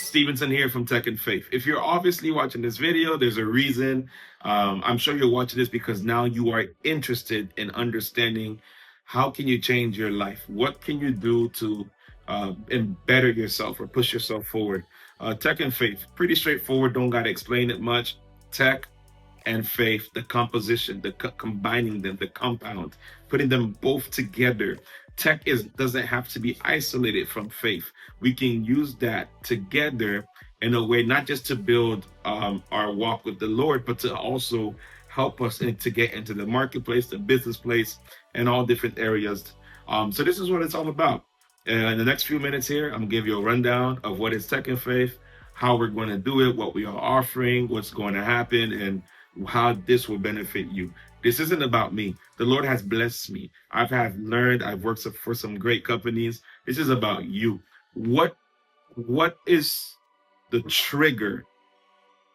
Stevenson here from Tech and Faith. If you're obviously watching this video, there's a reason. I'm sure you're watching this because now you are interested in understanding how can you change your life? What can you do to better yourself or push yourself forward? Tech and Faith, pretty straightforward. Don't got to explain it much. Tech and faith, the composition, the combining them, the compound, putting them both together. Tech doesn't have to be isolated from faith. We can use that together in a way, not just to build our walk with the Lord, but to also help us to get into the marketplace, the business place, and all different areas. So this is what it's all about. In the next few minutes here, I'm gonna give you a rundown of what is Tech and Faith, how we're going to do it, what we are offering, what's going to happen, and how this will benefit you. This isn't about me. The Lord has blessed me. I've worked for some great companies. This is about you. What is the trigger?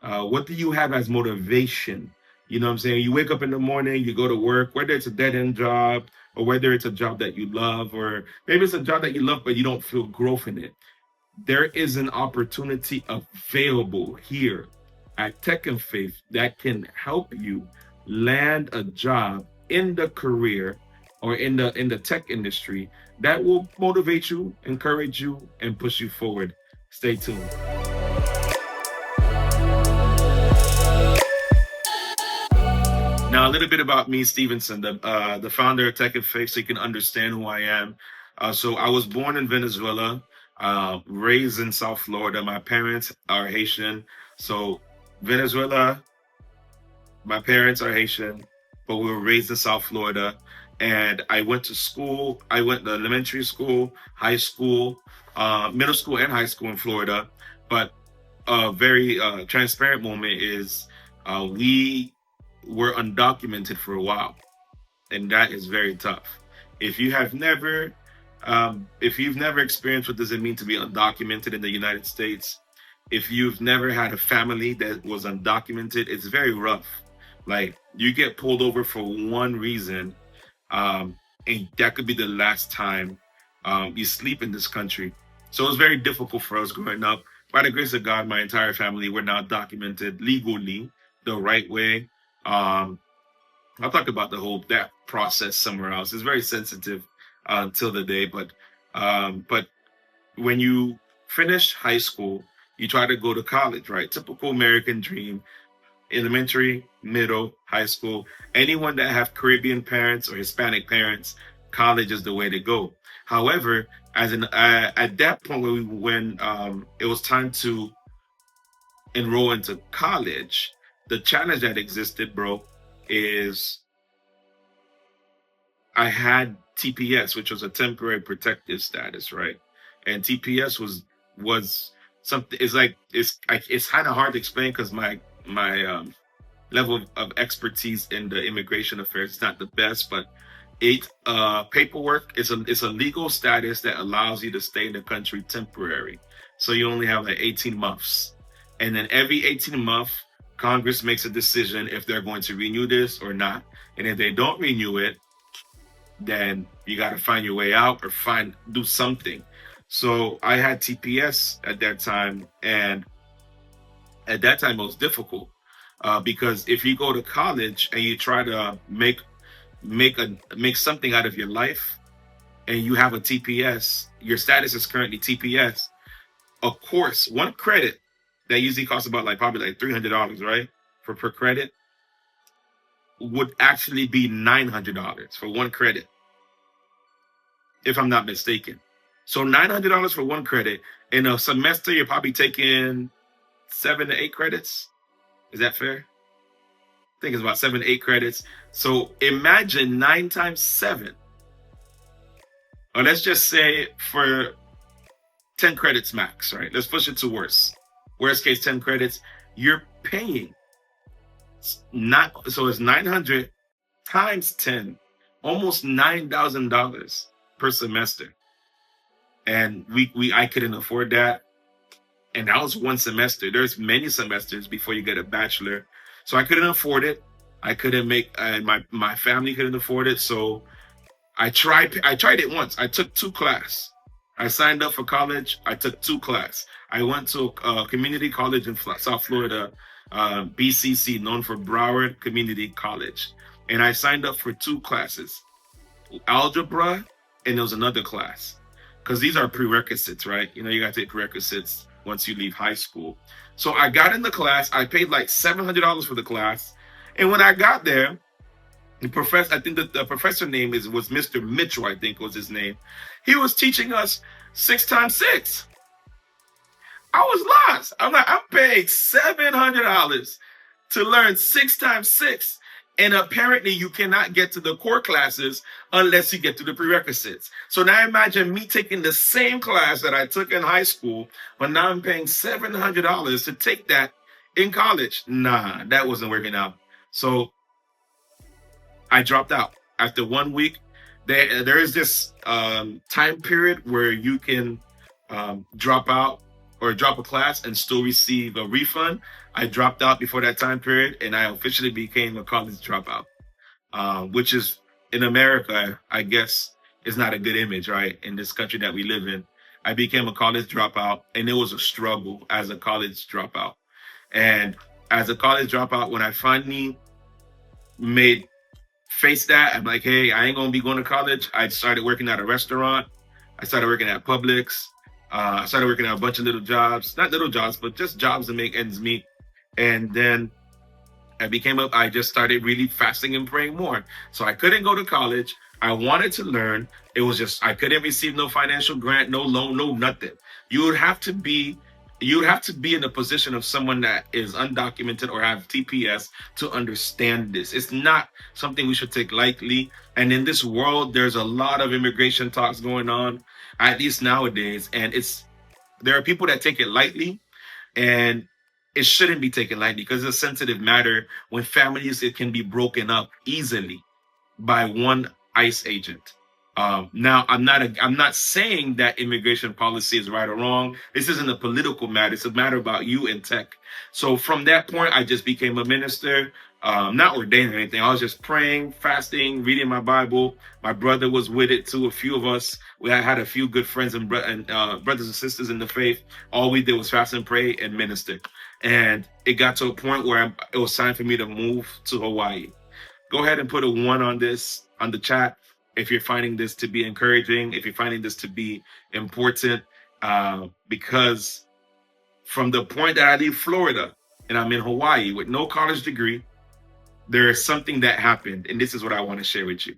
What do you have as motivation? You know what I'm saying? You wake up in the morning, you go to work, whether it's a dead-end job or whether it's a job that you love, or maybe it's a job that you love but you don't feel growth in it. There is an opportunity available here at Tech and Faith that can help you land a job in the career or in the tech industry that will motivate you, encourage you, and push you forward. Stay tuned. Now, a little bit about me, Stevenson, the founder of Tech and Faith, so you can understand who I am. So I was born in Venezuela, raised in South Florida. My parents are Haitian. So Venezuela, my parents are Haitian, but we were raised in South Florida. And I went to school. I went to elementary school, high school, middle school, and high school in Florida. But a very transparent moment is we were undocumented for a while, and that is very tough. If you have never, if you've never experienced what does it mean to be undocumented in the United States, if you've never had a family that was undocumented, it's very rough. Like, you get pulled over for one reason, and that could be the last time you sleep in this country. So it was very difficult for us growing up. By the grace of God, my entire family, we're now documented legally the right way. I'll talk about that process somewhere else. It's very sensitive until the day, but when you finish high school, you try to go to college, right? Typical American dream. Elementary, middle, high school. Anyone that have Caribbean parents or Hispanic parents, college is the way to go. However, at that point when it was time to enroll into college, the challenge that existed, bro, is I had TPS, which was a temporary protective status, right? And TPS was something. It's kind of hard to explain because my level of expertise in the immigration affairs is not the best, but paperwork is a legal status that allows you to stay in the country temporary. So you only have like 18 months, and then every 18 months, Congress makes a decision if they're going to renew this or not. And if they don't renew it, then you got to find your way out or do something. So I had TPS at that time, and at that time it was difficult because if you go to college and you try to make something out of your life, and you have a TPS, your status is currently TPS. Of course, one credit that usually costs about probably $300, right, per credit, would actually be $900 for one credit, if I'm not mistaken. So $900 for one credit. In a semester, you're probably taking 7 to 8 credits. Is that fair? I think it's about 7 to 8 credits. So imagine 9 times 7. Or let's just say for 10 credits max, right? Let's push it to worse. Worst case, 10 credits. You're paying so it's 900 times 10, almost $9,000 per semester. And I couldn't afford that. And that was one semester. There's many semesters before you get a bachelor. So I couldn't afford it. I couldn't make, and my family couldn't afford it. So I tried it once. I took 2 classes. I signed up for college. I took 2 classes. I went to a community college in South Florida, BCC, known for Broward Community College. And I signed up for 2 classes, algebra, and there was another class. Because these are prerequisites, right? You know, you got to take prerequisites once you leave high school. So I got in the class. I paid like $700 for the class. And when I got there, the professor, I think the professor name was Mr. Mitchell, I think was his name. He was teaching us 6 times 6. I was lost. I'm like, I'm paying $700 to learn 6 times 6. And apparently you cannot get to the core classes unless you get to the prerequisites. So now imagine me taking the same class that I took in high school, but now I'm paying $700 to take that in college. Nah, that wasn't working out. So I dropped out after 1 week. There is this time period where you can drop out or drop a class and still receive a refund. I dropped out before that time period, and I officially became a college dropout, which is in America, I guess, is not a good image, right? In this country that we live in, I became a college dropout, and it was a struggle as a college dropout. And as a college dropout, when I finally made face that, I'm like, hey, I ain't gonna be going to college. I started working at a restaurant. I started working at Publix. I started working at a bunch of little jobs, not little jobs, but just jobs to make ends meet. And then I just started really fasting and praying more. So I couldn't go to college. I wanted to learn. It was just, I couldn't receive no financial grant, no loan, no nothing. You would have to be in a position of someone that is undocumented or have TPS to understand this. It's not something we should take lightly. And in this world, there's a lot of immigration talks going on, at least nowadays. And there are people that take it lightly, and it shouldn't be taken lightly because it's a sensitive matter when families, it can be broken up easily by one ICE agent. Now, I'm not saying that immigration policy is right or wrong. This isn't a political matter. It's a matter about you and tech. So from that point, I just became a minister, not ordained or anything. I was just praying, fasting, reading my Bible. My brother was with it too. A few of us, we had a few good friends and brothers and sisters in the faith. All we did was fast and pray and minister. And it got to a point where it was time for me to move to Hawaii. Go ahead and put a 1 on this on the chat if you're finding this to be encouraging, if you're finding this to be important, because from the point that I leave Florida and I'm in Hawaii with no college degree, there is something that happened, and this is what I want to share with you.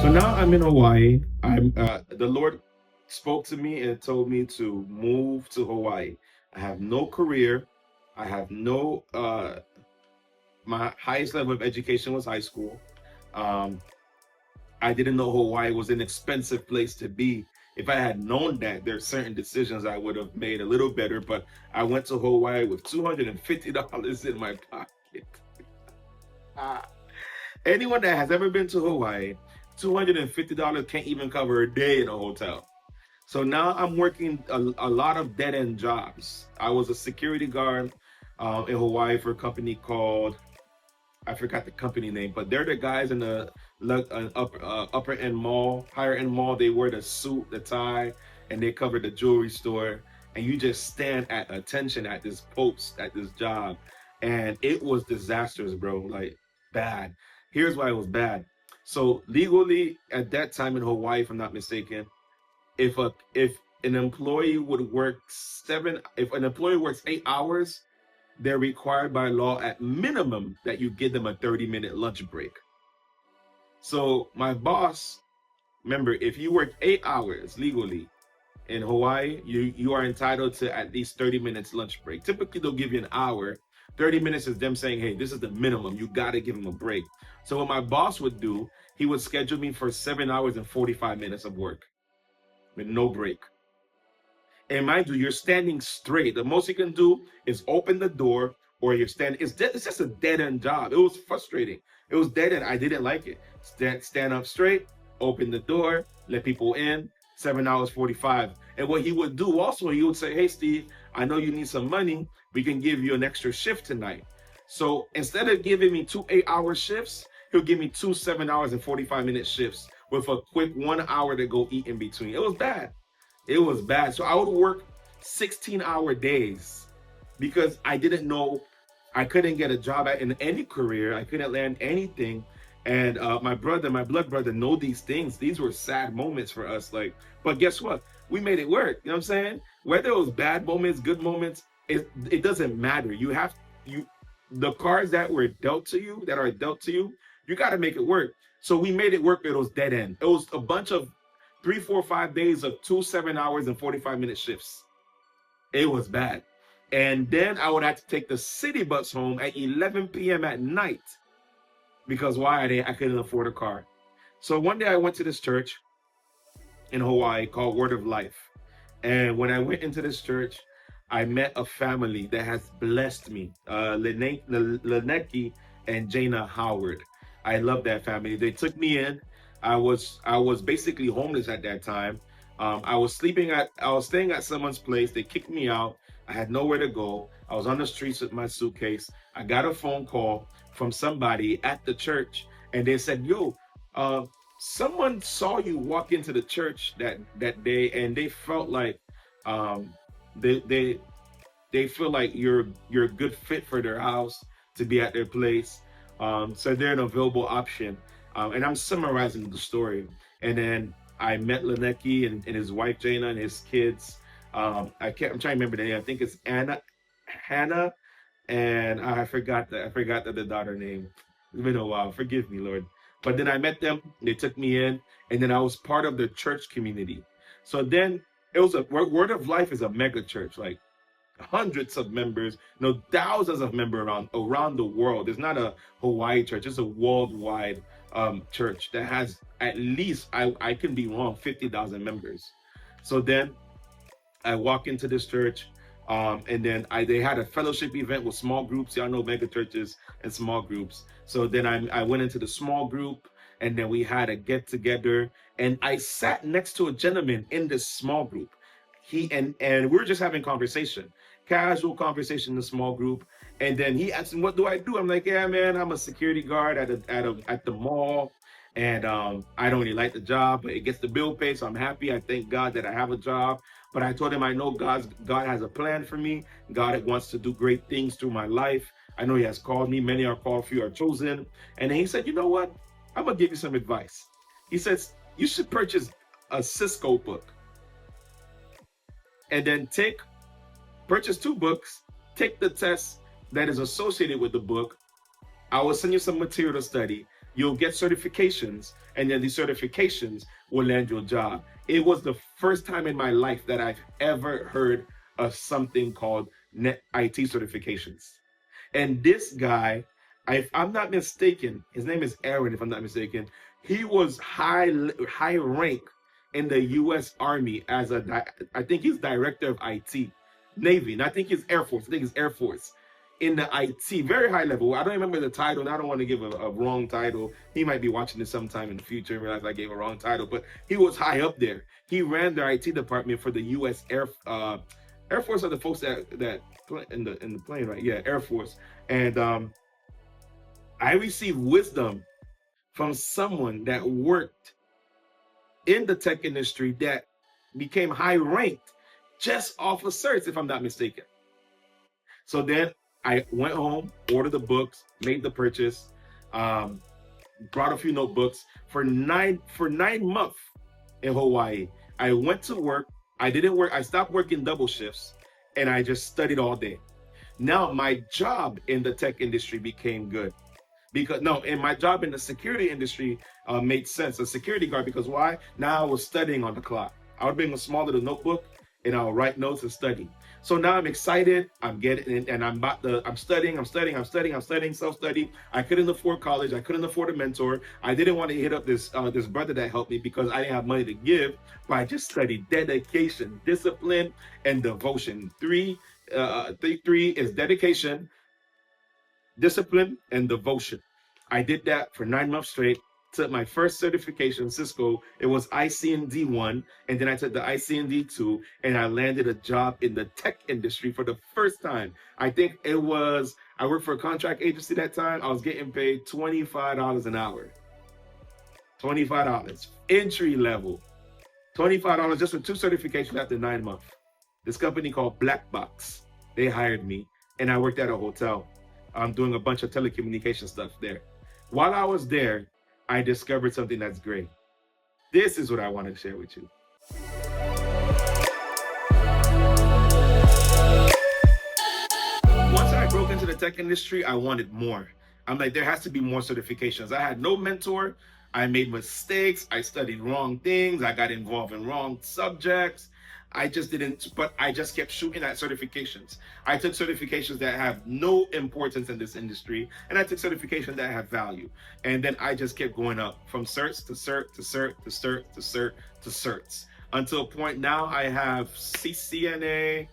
So now I'm in Hawaii. The Lord spoke to me and told me to move to Hawaii. I have no career. I have no, my highest level of education was high school. I didn't know Hawaii was an expensive place to be. If I had known that, there are certain decisions I would have made a little better, but I went to Hawaii with $250 in my pocket. Anyone that has ever been to Hawaii, $250 can't even cover a day in a hotel. So now I'm working a lot of dead-end jobs. I was a security guard in Hawaii for a company called, I forgot the company name, but they're the guys in the upper end mall, higher end mall. They wear the suit, the tie, and they cover the jewelry store. And you just stand at attention at this post, at this job. And it was disastrous, bro, like bad. Here's why it was bad. So legally at that time in Hawaii, if I'm not mistaken, if an employee would work if an employee works 8 hours, they're required by law at minimum that you give them a 30-minute lunch break. So my boss, remember, if you work 8 hours legally in Hawaii, you are entitled to at least 30 minutes lunch break. Typically, they'll give you an hour. 30 minutes is them saying, hey, this is the minimum. You got to give them a break. So what my boss would do, he would schedule me for 7 hours and 45 minutes of work with no break. And mind you, you're standing straight. The most you can do is open the door or you're standing. It's just a dead end job. It was frustrating. It was dead end. I didn't like it. Stand up straight, open the door, let people in. 7 hours 45. And what he would do also, he would say, "Hey, Steve, I know you need some money. We can give you an extra shift tonight." So instead of giving me 2 8-hour shifts, he'll give me two 7 hours and 45-minute shifts with a quick 1 hour to go eat in between. It was bad. It was bad. So I would work 16-hour days because I didn't know, I couldn't get a job in any career. I couldn't land anything. And my brother, my blood brother, know these things. These were sad moments for us. Like, but guess what? We made it work. You know what I'm saying? Whether it was bad moments, good moments, it doesn't matter. You the cards that were dealt to you, that are dealt to you, you got to make it work. So we made it work, but it was dead end. It was a bunch of 3, 4, 5 days of two 7 hours and 45-minute shifts. It was bad. And then I would have to take the city bus home at 11 p.m. at night because why? I couldn't afford a car. So one day I went to this church in Hawaii called Word of Life. And when I went into this church, I met a family that has blessed me, Leneki and Jana Howard. I love that family. They took me in. I was basically homeless at that time. I was staying at someone's place. They kicked me out. I had nowhere to go. I was on the streets with my suitcase. I got a phone call from somebody at the church, and they said, "Yo, someone saw you walk into the church that day, and they felt like um, they they feel like you're a good fit for their house to be at their place. So they're an available option." And I'm summarizing the story. And then I met Leneki and his wife Jana and his kids. I'm trying to remember the name. I think it's Hannah, and I forgot the daughter name. It's been a while. Forgive me, Lord. But then I met them. They took me in, and then I was part of the church community. So then it was a Word of Life is a mega church, like hundreds of members, thousands of members around the world. It's not a Hawaii church; it's a worldwide church that has at least, I can be wrong, 50,000 members. So then I walk into this church, and then they had a fellowship event with small groups. Y'all know mega churches and small groups. So then I went into the small group, and then we had a get together, and I sat next to a gentleman in this small group. And we were just having conversation, casual conversation in the small group. And then he asked me, "What do I do?" I'm like, "Yeah, man, I'm a security guard at the mall, and I don't really like the job, but it gets the bill paid, so I'm happy. I thank God that I have a job." But I told him I know God has a plan for me. God wants to do great things through my life. I know He has called me. Many are called, few are chosen. And then he said, "You know what? I'm gonna give you some advice." He says, "You should purchase a Cisco book, and then purchase 2 books, take the test that is associated with the book. I will send you some material to study. You'll get certifications, and then these certifications will land you a job." It was the first time in my life that I've ever heard of something called net IT certifications. And this guy, if I'm not mistaken, his name is Aaron, if I'm not mistaken. He was high rank in the U.S. Army as I think he's director of IT, Navy, and I think he's Air Force. I think he's Air Force in the IT, very high level. I don't remember the title, and I don't want to give a wrong title. He might be watching this sometime in the future and realize I gave a wrong title, but he was high up there. He ran the IT department for the U.S. Air Force are the folks that in the plane, right? Yeah, Air Force. And I received wisdom from someone that worked in the tech industry that became high ranked just off of certs, if I'm not mistaken. So then I went home, ordered the books, made the purchase, brought a few notebooks for 9 months in Hawaii. I went to work. I didn't work. I stopped working double shifts, and I just studied all day. Now my job in the tech industry became good. And my job in the security industry made sense. A security guard, because why? Now I was studying on the clock. I would bring a small little notebook, and I'll write notes and study. So now I'm excited. I'm studying, self-study. I couldn't afford college. I couldn't afford a mentor. I didn't want to hit up this brother that helped me because I didn't have money to give. But I just studied dedication, discipline, and devotion. Three is dedication, discipline and devotion. I did that for 9 months straight. Took my first certification, Cisco. It was ICND1, and then I took the ICND2, and I landed a job in the tech industry for the first time. I think it was, I worked for a contract agency that time. I was getting paid $25 an hour. $25, entry level. $25 just for 2 certifications after 9 months. This company called Black Box, they hired me, and I worked at a hotel. I'm doing a bunch of telecommunication stuff there. While I was there, I discovered something that's great. This is what I want to share with you. Once I broke into the tech industry, I wanted more. I'm like, there has to be more certifications. I had no mentor. I made mistakes. I studied wrong things. I got involved in wrong subjects. I just kept shooting at certifications. I took certifications that have no importance in this industry, and I took certifications that have value. And then I just kept going up from certs to cert to cert to cert to cert to certs until a point now I have CCNA,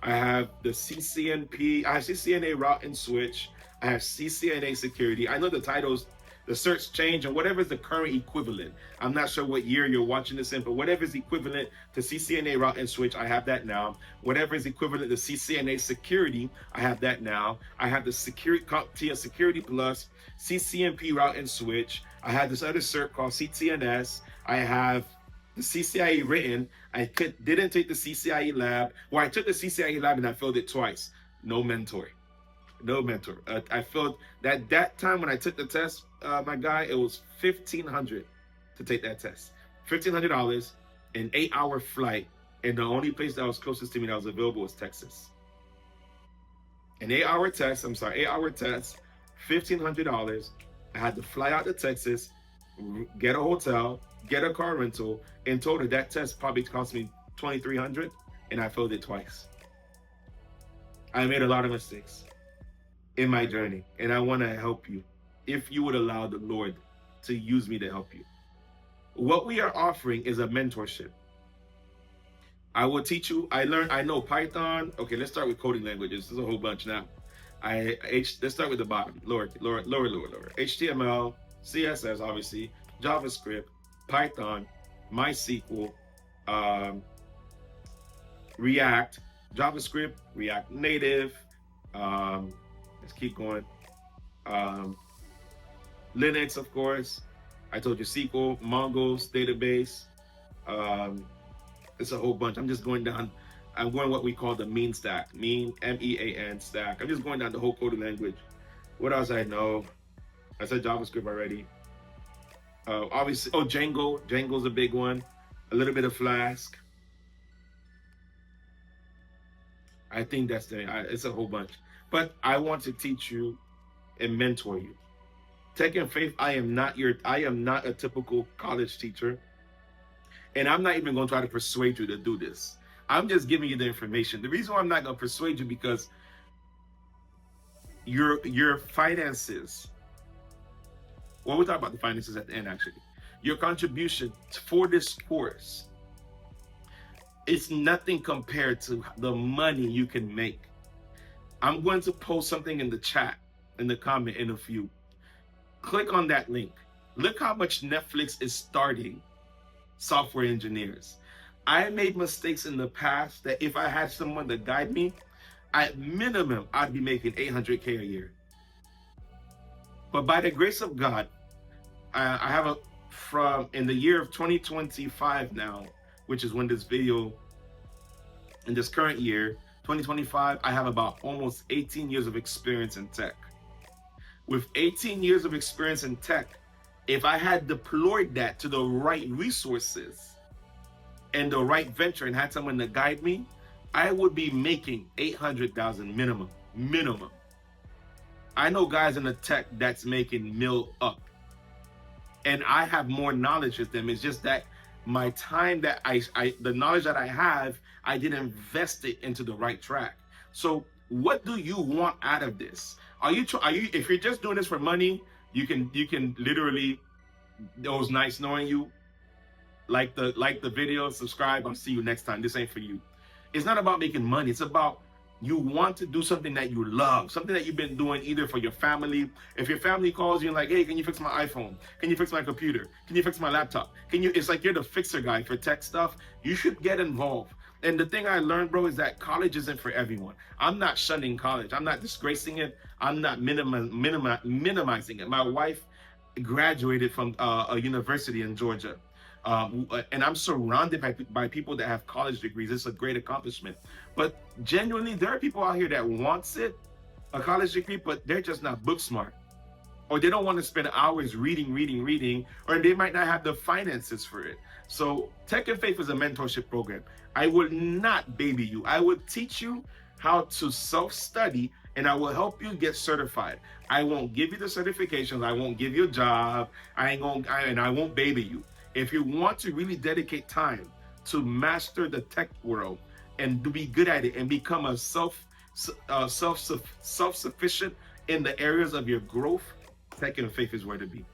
I have the CCNP, I have CCNA route and switch, I have CCNA security. I know the titles, the certs change, and whatever is the current equivalent. I'm not sure what year you're watching this in, but whatever is equivalent to CCNA route and switch, I have that now. Whatever is equivalent to CCNA security, I have that now. I have the CompTIA Security Plus, CCNP route and switch. I have this other cert called CTNS. I have the CCIE written. I didn't take the CCIE lab. Well, I took the CCIE lab and I failed it twice. No mentor. No mentor. I felt that time when I took the test, my guy, it was $1,500 to take that test. $1,500, an 8-hour flight, and the only place that was closest to me that was available was Texas. An 8-hour test, $1,500. I had to fly out to Texas, get a hotel, get a car rental. In total, that test probably cost me $2,300, and I failed it twice. I made a lot of mistakes in my journey, and I want to help you if you would allow the Lord to use me to help you. What we are offering is a mentorship. I will teach you. I know Python. Okay, let's start with coding languages. There's a whole bunch now. Let's start with the bottom. Lower. HTML, CSS, obviously, JavaScript, Python, MySQL, React, JavaScript, React Native. Let's keep going. Linux, of course. I told you SQL, Mongo's database. It's a whole bunch. I'm just going down. I'm going what we call the mean stack. Mean, MEAN stack. I'm just going down the whole coding language. What else I know? I said JavaScript already. Obviously, Django. Django's a big one. A little bit of Flask. I think that's it's a whole bunch. But I want to teach you and mentor you. Tech and Faith, I am not a typical college teacher. And I'm not even going to try to persuade you to do this. I'm just giving you the information. The reason why I'm not going to persuade you because your finances, well, we'll talk about the finances at the end actually. Your contribution for this course, it's nothing compared to the money you can make. I'm going to post something in the chat, in the comment in a few. Click on that link. Look how much Netflix is starting software engineers. I made mistakes in the past that if I had someone to guide me, at minimum, I'd be making $800K a year. But by the grace of God, I have in the year of 2025 now, which is when this video, in this current year, 2025, I have about almost 18 years of experience in tech. With 18 years of experience in tech, if I had deployed that to the right resources and the right venture and had someone to guide me, I would be making $800,000 minimum. I know guys in the tech that's making mil up. And I have more knowledge than them. It's just that my time that the knowledge that I have, I didn't invest it into the right track. So what do you want out of this? If you're just doing this for money, you can literally, it was nice knowing you. Like the video, subscribe. I'll see you next time. This ain't for you. It's not about making money. It's about You want to do something that you love, something that you've been doing either for your family. If your family calls you and like, hey, can you fix my iPhone? Can you fix my computer? Can you fix my laptop? Can you? It's like you're the fixer guy for tech stuff. You should get involved. And the thing I learned, bro, is that college isn't for everyone. I'm not shunning college. I'm not disgracing it. I'm not minimizing it. My wife graduated from a university in Georgia. And I'm surrounded by people that have college degrees. It's a great accomplishment. But genuinely, there are people out here that wants it, a college degree, but they're just not book smart, or they don't want to spend hours reading, or they might not have the finances for it. So Tech and Faith is a mentorship program. I will not baby you. I will teach you how to self-study, and I will help you get certified. I won't give you the certifications. I won't give you a job. And I won't baby you. If you want to really dedicate time to master the tech world and to be good at it and become a self-sufficient in the areas of your growth, Tech and Faith is where to be.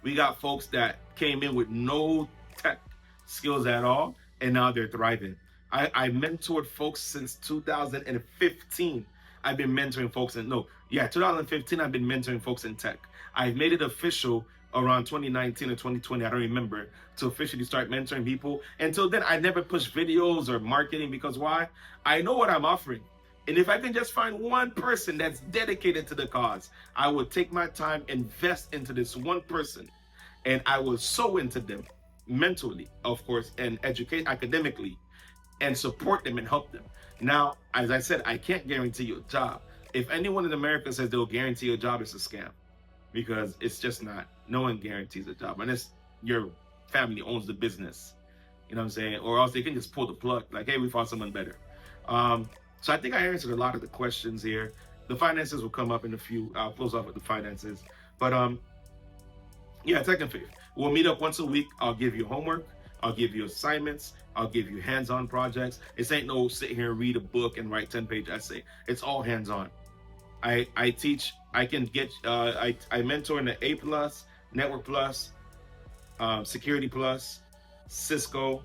We got folks that came in with no tech skills at all, and now they're thriving. I mentored folks since 2015. I've been mentoring folks 2015, I've been mentoring folks in tech. I've made it official around 2019 or 2020, I don't remember, to officially start mentoring people. Until then, I never pushed videos or marketing, because why? I know what I'm offering. And if I can just find one person that's dedicated to the cause, I will take my time, invest into this one person, and I will sow into them mentally, of course, and educate academically, and support them and help them. Now, as I said, I can't guarantee you a job. If anyone in America says they'll guarantee you a job, it's a scam, because it's just not. No one guarantees a job unless your family owns the business. You know what I'm saying? Or else they can just pull the plug, like, hey, we found someone better. So I think I answered a lot of the questions here. The finances will come up in a few. I'll close off with the finances. But yeah, Tech and Faith. We'll meet up once a week. I'll give you homework. I'll give you assignments. I'll give you hands-on projects. This ain't no sit here and read a book and write 10-page essay. It's all hands-on. I teach. I can get. I mentor in the A+, Network Plus, Security Plus, Cisco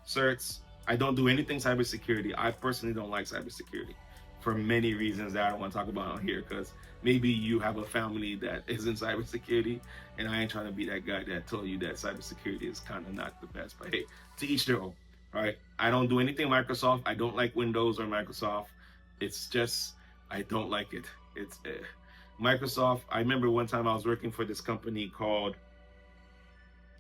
certs. I don't do anything cybersecurity. I personally don't like cybersecurity for many reasons that I don't want to talk about on here, because maybe you have a family that is in cybersecurity, and I ain't trying to be that guy that told you that cybersecurity is kind of not the best. But hey, to each their own, right? I don't do anything Microsoft. I don't like Windows or Microsoft. It's just, I don't like it. It's Microsoft. I remember one time I was working for this company called,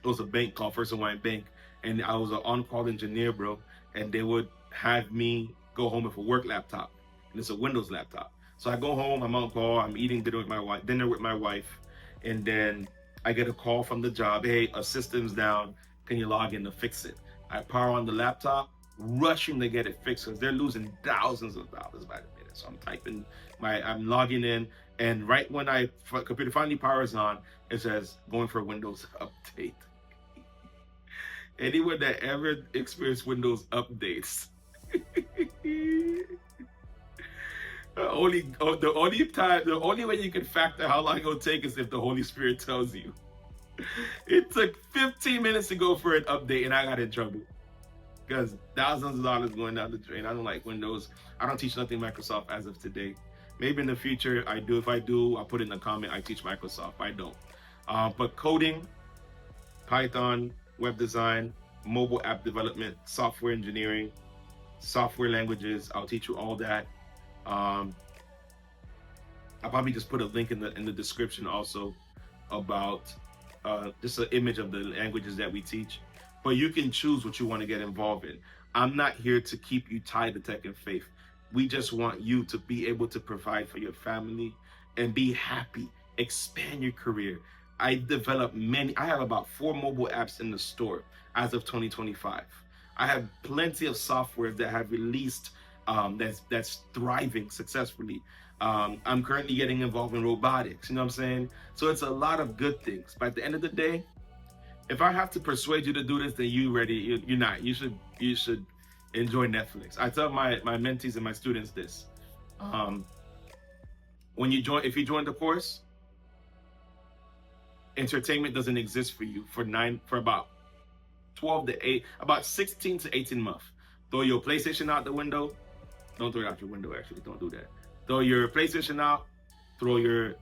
it was a bank called First Hawaiian Bank, and I was an on-call engineer, bro. And they would have me go home with a work laptop, and it's a Windows laptop. So I go home, I'm on call, I'm eating dinner with my wife, and then I get a call from the job. Hey, a system's down. Can you log in to fix it? I power on the laptop, rushing to get it fixed, because they're losing thousands of dollars by the minute. So I'm logging in, and right when computer finally powers on, it says going for a Windows update. Anyone that ever experienced Windows updates, the only way you can factor how long it'll take is if the Holy Spirit tells you. It took 15 minutes to go for an update, and I got in trouble because thousands of dollars going down the drain. I don't like Windows. I don't teach nothing Microsoft as of today. Maybe in the future I do. If I do, I'll put in a comment. I teach Microsoft. I don't. But coding, Python, web design, mobile app development, software engineering, software languages, I'll teach you all that. I'll probably just put a link in the description also about just an image of the languages that we teach. But you can choose what you want to get involved in. I'm not here to keep you tied to Tech and Faith. We just want you to be able to provide for your family and be happy, expand your career. I have about 4 mobile apps in the store as of 2025. I have plenty of software that have released that's thriving successfully. I'm currently getting involved in robotics, you know what I'm saying? So it's a lot of good things. But at the end of the day, if I have to persuade you to do this, then you're not. You should enjoy Netflix. I tell my mentees and my students this. If you join the course, entertainment doesn't exist for you for about 12 to 8, about 16 to 18 months. Throw your PlayStation out the window, Don't throw it out your window, actually. Don't do that. Throw your PlayStation out, throw your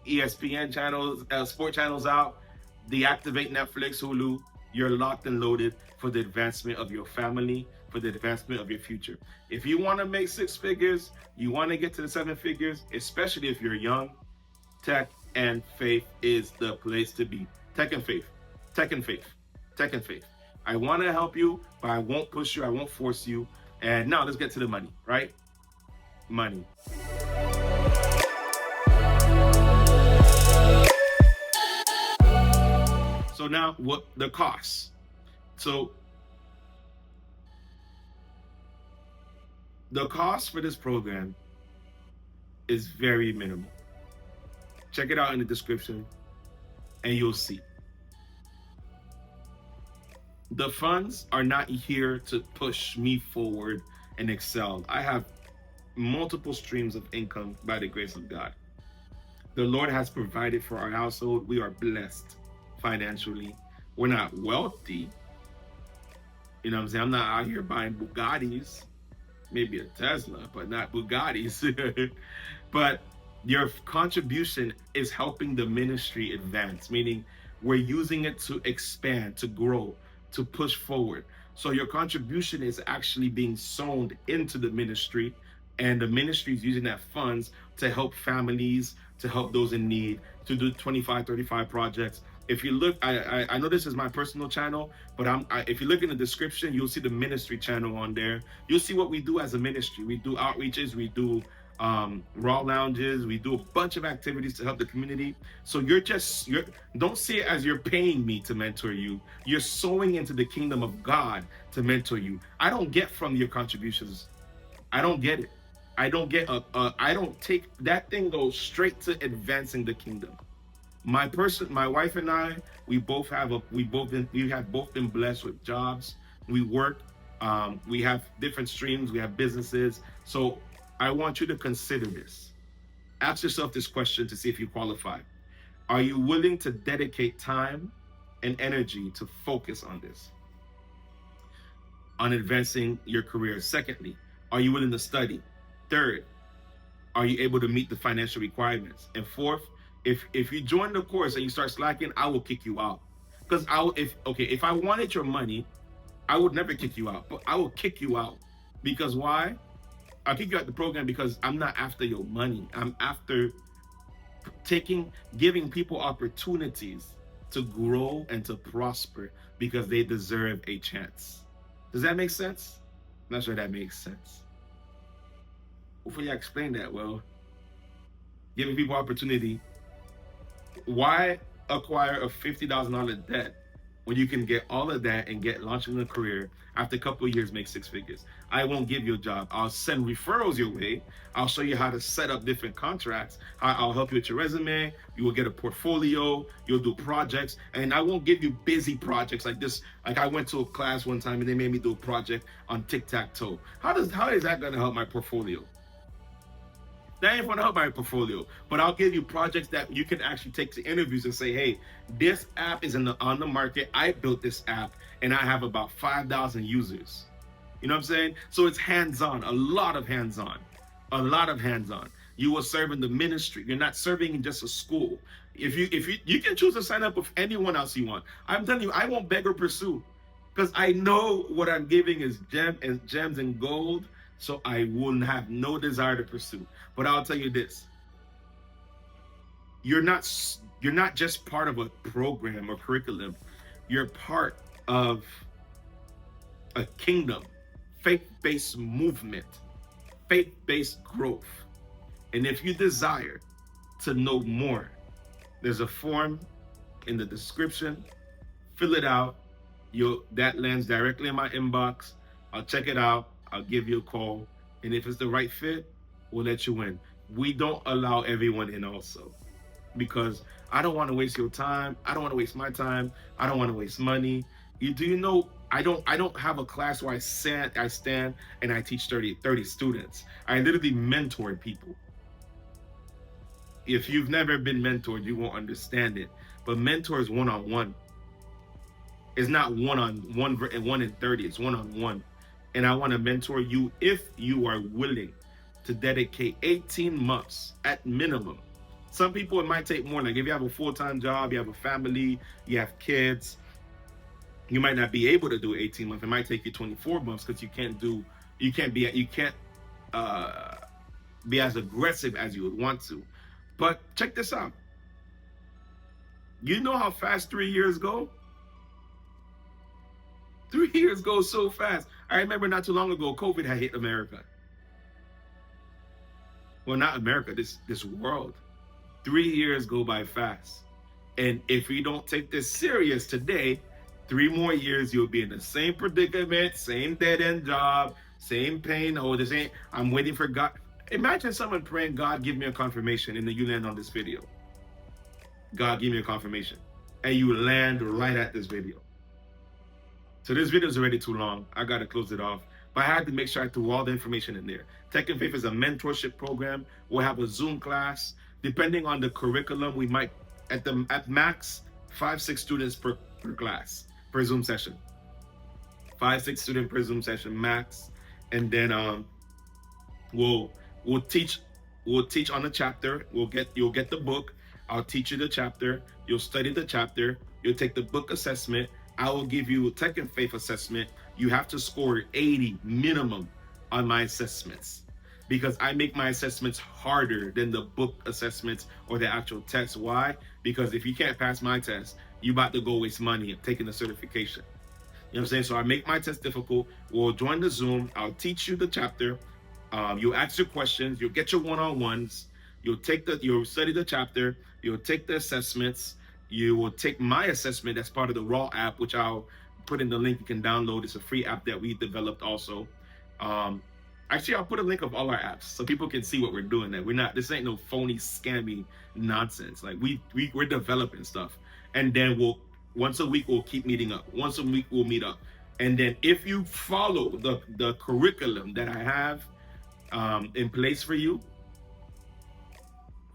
ESPN channels, sport channels out, deactivate Netflix, Hulu. You're locked and loaded for the advancement of your family, for the advancement of your future. If you want to make six figures, you want to get to the seven figures, especially if you're young, tech and faith is the place to be. Tech and faith, tech and faith, tech and faith. I want to help you, but I won't push you, I won't force you. And now let's get to the money, right? Money. So now what the costs? So the cost for this program is very minimal. Check it out in the description and you'll see. The funds are not here to push me forward and excel. I have multiple streams of income by the grace of God. The Lord has provided for our household. We are blessed financially. We're not wealthy. You know what I'm saying? I'm not out here buying Bugattis, maybe a Tesla, but not Bugattis. But your contribution is helping the ministry advance, meaning we're using it to expand, to grow, to push forward. So your contribution is actually being sown into the ministry, and the ministry is using that funds to help families, to help those in need, to do 25, 35 projects. If you look, I know this is my personal channel, but if you look in the description, you'll see the ministry channel on there. You'll see what we do as a ministry. We do outreaches, we do raw lounges, we do a bunch of activities to help the community. So don't see it as you're paying me to mentor you. You're sowing into the kingdom of God to mentor you. I don't get from your contributions. I don't get it. I don't get I don't take that thing, goes straight to advancing the kingdom. My wife and I, we have both been blessed with jobs. We work, we have different streams, we have businesses. So I want you to consider this. Ask yourself this question to see if you qualify. Are you willing to dedicate time and energy to focus on this, on advancing your career? Secondly, are you willing to study? Third, are you able to meet the financial requirements? And fourth, if you join the course and you start slacking, I will kick you out. Because if I wanted your money, I would never kick you out. But I will kick you out. Because why? I'll kick you out the program because I'm not after your money. I'm after giving people opportunities to grow and to prosper because they deserve a chance. Does that make sense? I'm not sure that makes sense. Hopefully I explained that well. Giving people opportunity. Why acquire a $50,000 debt when you can get all of that and get launching a career after a couple of years, make six figures? I won't give you a job. I'll send referrals your way. I'll show you how to set up different contracts. I'll help you with your resume. You will get a portfolio. You'll do projects. And I won't give you busy projects like this. Like I went to a class one time and they made me do a project on tic-tac-toe. How is that going to help my portfolio? That ain't gonna help my portfolio, but I'll give you projects that you can actually take to interviews and say, hey, this app is on the market. I built this app and I have about 5,000 users. You know what I'm saying? So it's hands-on, a lot of hands-on. You will serve in the ministry. You're not serving in just a school. If you can choose to sign up with anyone else you want. I'm telling you, I won't beg or pursue because I know what I'm giving is gems and gold. So I will have no desire to pursue. But I'll tell you this. You're not just part of a program or curriculum. You're part of a kingdom, faith-based movement, faith-based growth. And if you desire to know more, there's a form in the description. Fill it out. That lands directly in my inbox. I'll check it out. I'll give you a call, and if it's the right fit, we'll let you in. We don't allow everyone in also, because I don't want to waste your time. I don't want to waste my time. I don't want to waste money. You know, I don't have a class where I stand and I teach 30 students. I literally mentor people. If you've never been mentored, you won't understand it. But mentor is one-on-one. It's not one in 30. It's one-on-one. And I want to mentor you if you are willing to dedicate 18 months at minimum. Some people, it might take more. Like if you have a full-time job, you have a family, you have kids, you might not be able to do 18 months. It might take you 24 months because you can't uh, be as aggressive as you would want to. But check this out. You know how fast 3 years go? 3 years go so fast. I remember not too long ago, COVID had hit America. Well, not America, this world. 3 years go by fast. And if we don't take this serious today, 3 more years you'll be in the same predicament, same dead end job, same pain. Oh, this ain't. I'm waiting for God. Imagine someone praying, God, give me a confirmation, and then you land on this video. God, give me a confirmation, and you land right at this video. So this video is already too long. I gotta close it off. But I had to make sure I threw all the information in there. Tech and Faith is a mentorship program. We'll have a Zoom class. Depending on the curriculum, we might at max 5-6 students per class, per Zoom session. 5-6 students per Zoom session max. And then we'll teach on the chapter. You'll get the book. I'll teach you the chapter. You'll study the chapter. You'll take the book assessment. I will give you a Tech and Faith assessment. You have to score 80 minimum on my assessments because I make my assessments harder than the book assessments or the actual test. Why? Because if you can't pass my test, you about to go waste money taking the certification. You know what I'm saying? So I make my test difficult. We'll join the Zoom. I'll teach you the chapter. You'll ask your questions. You'll get your one-on-ones. You'll study the chapter. You'll take the assessments. You will take my assessment as part of the Raw app, which I'll put in the link you can download. It's a free app that we developed also. Actually, I'll put a link of all our apps so people can see what we're doing. That this ain't no phony, scammy nonsense. Like we're developing stuff. And then once a week, we'll keep meeting up. Once a week, we'll meet up. And then if you follow the curriculum that I have in place for you,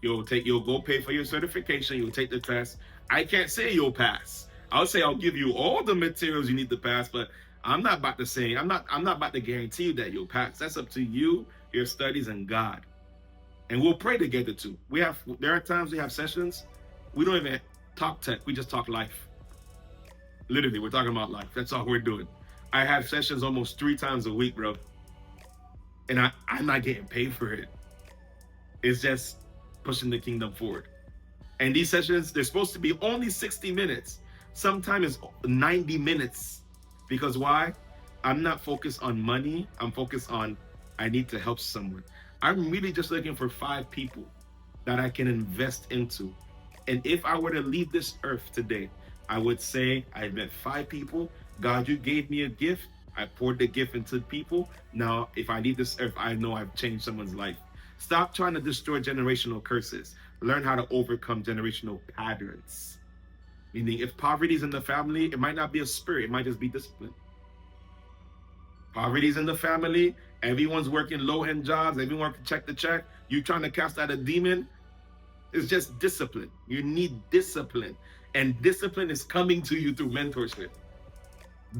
you'll go pay for your certification. You'll take the test. I can't say you'll pass. I'll say I'll give you all the materials you need to pass, but I'm not about to guarantee you that you'll pass. That's up to you, your studies, and God. And we'll pray together too. There are times we have sessions. We don't even talk tech. We just talk life. Literally, we're talking about life. That's all we're doing. I have sessions almost 3 times a week, bro. And I'm not getting paid for it. It's just pushing the kingdom forward. And these sessions, they're supposed to be only 60 minutes. Sometimes it's 90 minutes. Because why? I'm not focused on money. I'm focused on I need to help someone. I'm really just looking for 5 people that I can invest into. And if I were to leave this earth today, I would say I met 5 people. God, you gave me a gift. I poured the gift into people. Now, if I leave this earth, I know I've changed someone's life. Stop trying to destroy generational curses. Learn how to overcome generational patterns. Meaning, if poverty is in the family, it might not be a spirit. It might just be discipline. Poverty is in the family. Everyone's working low-end jobs. Everyone can check the check. You trying to cast out a demon. It's just discipline. You need discipline. And discipline is coming to you through mentorship.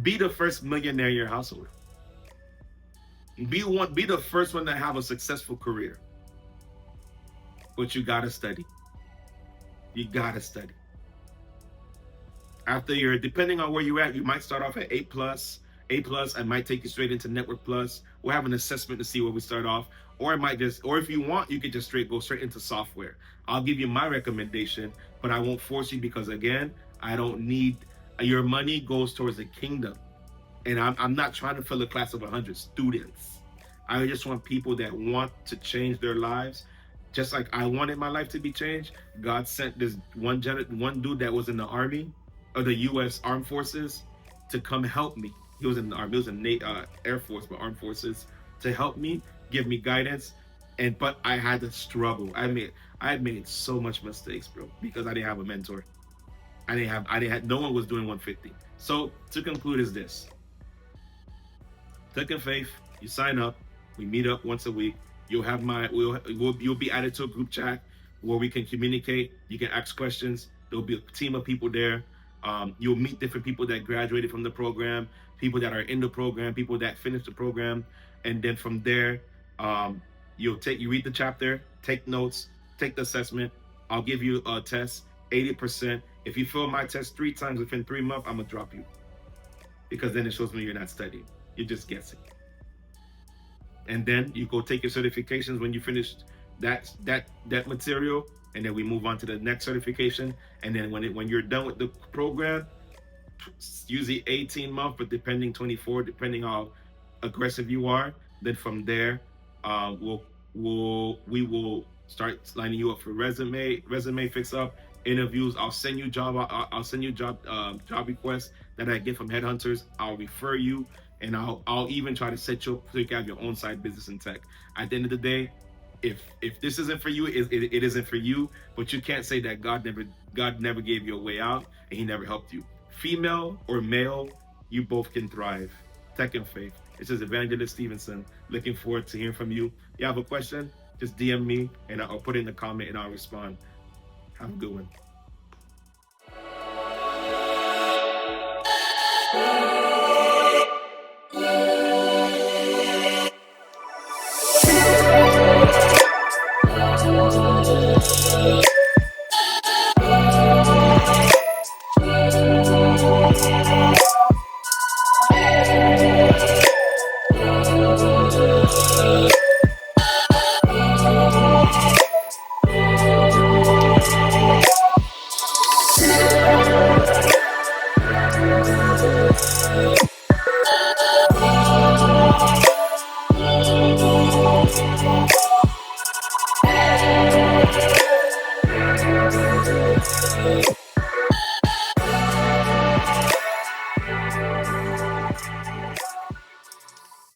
Be the first millionaire in your household. Be the first one to have a successful career. But you gotta study. You gotta study. Depending on where you're at, you might start off at A+. I might take you straight into Network Plus. We'll have an assessment to see where we start off. Or if you want, you could just go straight into software. I'll give you my recommendation, but I won't force you because again, I don't need, your money goes towards the kingdom. And I'm not trying to fill a class of 100 students. I just want people that want to change their lives. Just like I wanted my life to be changed, God sent this one dude that was in the Army, or the U.S. Armed Forces, to come help me. He was in the Army, he was in the Air Force, but Armed Forces, to help me, give me guidance. But I had to struggle. I had made so much mistakes, bro, because I didn't have a mentor. No one was doing 150. So to conclude is this. Tech and Faith, you sign up, we meet up once a week. You'll be added to a group chat where we can communicate. You can ask questions. There'll be a team of people there. You'll meet different people that graduated from the program, people that are in the program, people that finished the program, and then from there, um, you read the chapter, take notes, take the assessment. I'll give you a test, 80%. If you fail my test 3 times within 3 months, I'm gonna drop you because then it shows me you're not studying. You're just guessing. And then you go take your certifications when you finish that material, and then we move on to the next certification. And then when you're done with the program, usually 18 months, but depending 24, depending how aggressive you are, then from there, uh, we'll we will start lining you up for resume fix up, interviews. I'll send you job requests that I get from headhunters. I'll refer you, and I'll even try to set you up so you can have your own side business in tech. At the end of the day, if this isn't for you, it isn't for you. But you can't say that God never gave you a way out and He never helped you. Female or male, you both can thrive. Tech and faith. This is Evangelist Stevenson. Looking forward to hearing from you. You have a question? Just DM me and I'll put it in the comment and I'll respond. Have a good one.